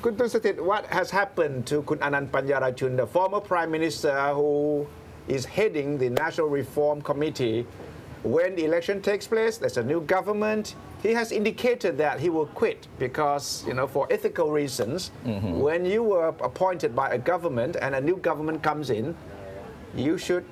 Kun Tunsatit, what has happened to Kun Anand Panyarachun, the former Prime Minister who is heading the National Reform Committee? When the election takes place, there's a new government. He has indicated that he will quit because, for ethical reasons, when you were appointed by a government and a new government comes in, you should,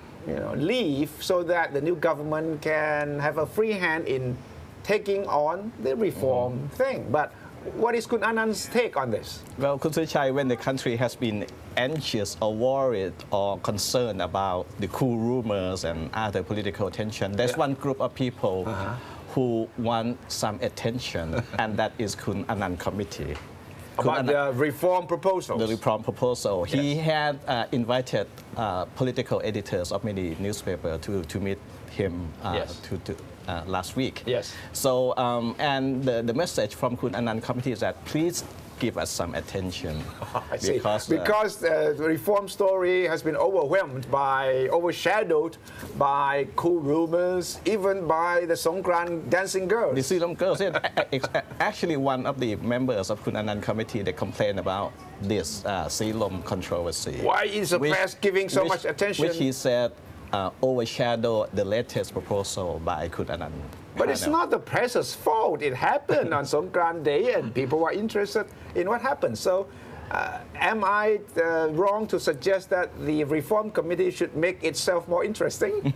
leave so that the new government can have a free hand in taking on the reform thing. But what is Kun Anand's take on this? Well, Kun Suchai, when the country has been anxious or worried or concerned about the coup rumors and other political tension, there's one group of people who want some attention, and that is Kun Anand Committee. About the reform proposals. The reform proposal. Yes. He had invited political editors of many newspapers to meet him last week. Yes. So, and the message from Kun Anand Committee is that please give us some attention. Because the reform story has been overshadowed by coup rumors, even by the Songkran dancing girls. The Silom girls. Actually, one of the members of Kun Anand Committee, they complained about this Silom controversy. Why is the press giving so much attention? Which he said overshadow the latest proposal by Kun Anand. But it's not the press's fault. It happened on Songkran Day and people were interested in what happened. So am I wrong to suggest that the Reform Committee should make itself more interesting?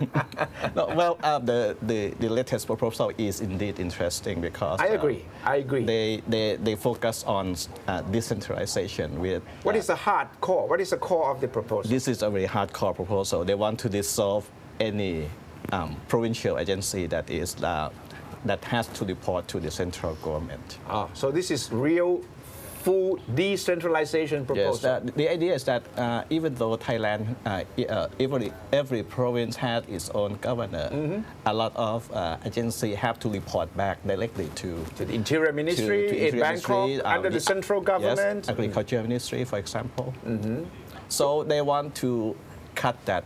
No, well, the latest proposal is indeed interesting because I agree. They focus on decentralization with. What is the hard core? What is the core of the proposal? This is a very hardcore proposal. They want to dissolve any provincial agency that has to report to the central government. So this is real full decentralization proposal. Yes, the idea is that even though Thailand, every province has its own governor, a lot of agencies have to report back directly to the Interior Ministry in Bangkok, under the central government. Yes, Agriculture Ministry, for example. So they want to cut that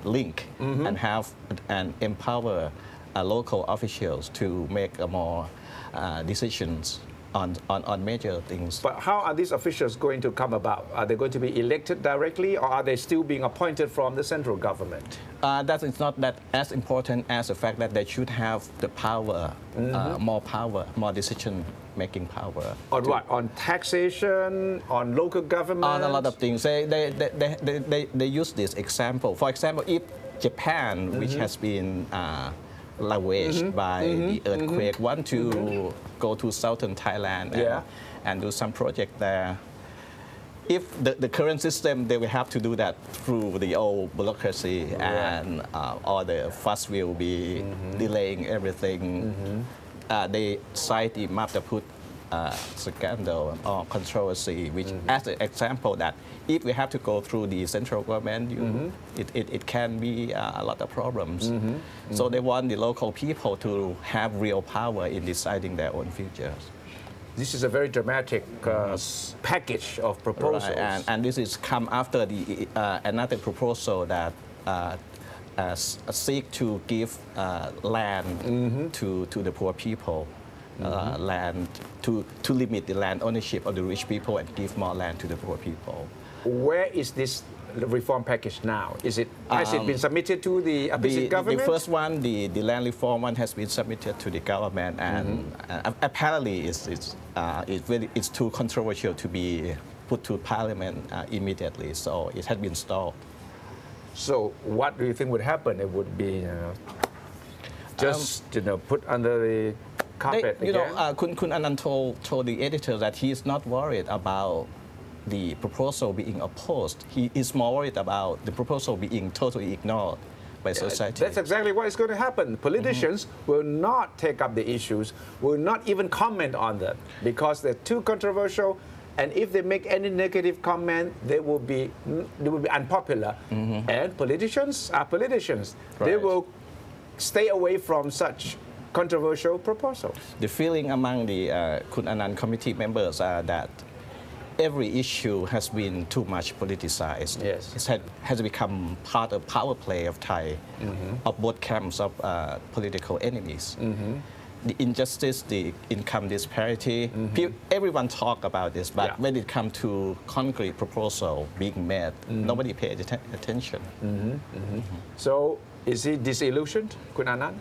link and empower local officials to make more decisions on major things. But how are these officials going to come about? Are they going to be elected directly, or are they still being appointed from the central government? That is not that as important as the fact that they should have the power, more decision-making power. On what? On taxation, on local government? On a lot of things. They use this example. For example, if Japan, which has been ravaged by the earthquake, want to go to southern Thailand and do some project there. If the current system, they will have to do that through the old bureaucracy, and all the fuss will be delaying everything. They cite the Maptaput scandal or controversy, which as an example that if we have to go through the central government, it can be a lot of problems. So they want the local people to have real power in deciding their own futures. This is a very dramatic package of proposals. Right. And this is come after the another proposal that seek to give land to the poor people. Land to limit the land ownership of the rich people and give more land to the poor people. Where is this reform package now? Has it been submitted to the opposite government? The first one, the land reform one, has been submitted to the government, and apparently it's too controversial to be put to parliament immediately, so it had been stalled. So what do you think would happen? It would be put under the carpet again? Kun Anand told the editor that he is not worried about the proposal being opposed. He is more worried about the proposal being totally ignored by society. That's exactly what is going to happen. Politicians will not take up the issues, will not even comment on them because they're too controversial. And if they make any negative comment, they will be unpopular. And politicians are politicians. Right. They will stay away from such controversial proposals. The feeling among the Kun Anand committee members are that every issue has been too much politicized. Yes. It has become part of power play of Thai, of both camps of political enemies. the injustice, the income disparity. Everyone talk about this, but Yeah. when it comes to concrete proposal being made, nobody paid attention. So is he disillusioned, Kun Anand?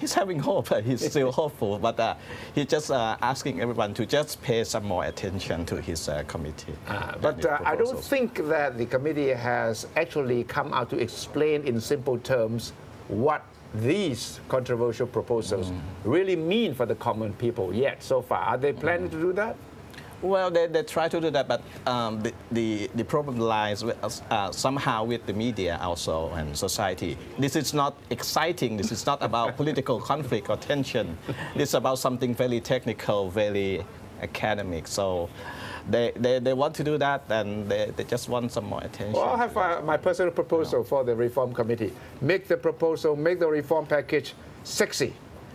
He's having hope. He's still hopeful, but he's just asking everyone to just pay some more attention to his committee. But I don't think that the committee has actually come out to explain in simple terms what these controversial proposals really mean for the common people yet so far. Are they planning to do that? Well, they try to do that, but the problem lies with, somehow with the media also and society. This is not exciting. This is not about political conflict or tension. This is about something very technical, very academic. So they want to do that, and they just want some more attention. Well, I have my personal proposal for the Reform Committee. Make the proposal, make the reform package sexy,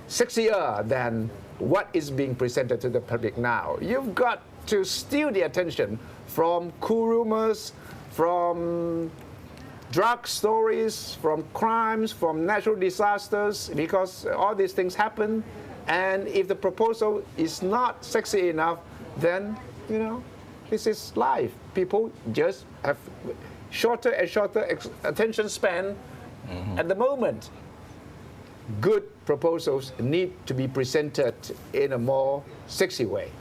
sexier than what is being presented to the public now. You've got to steal the attention from cool rumors, from drug stories, from crimes, from natural disasters, because all these things happen. And if the proposal is not sexy enough, then, you know, this is life. People just have shorter and shorter attention span at the moment. Good proposals need to be presented in a more sexy way.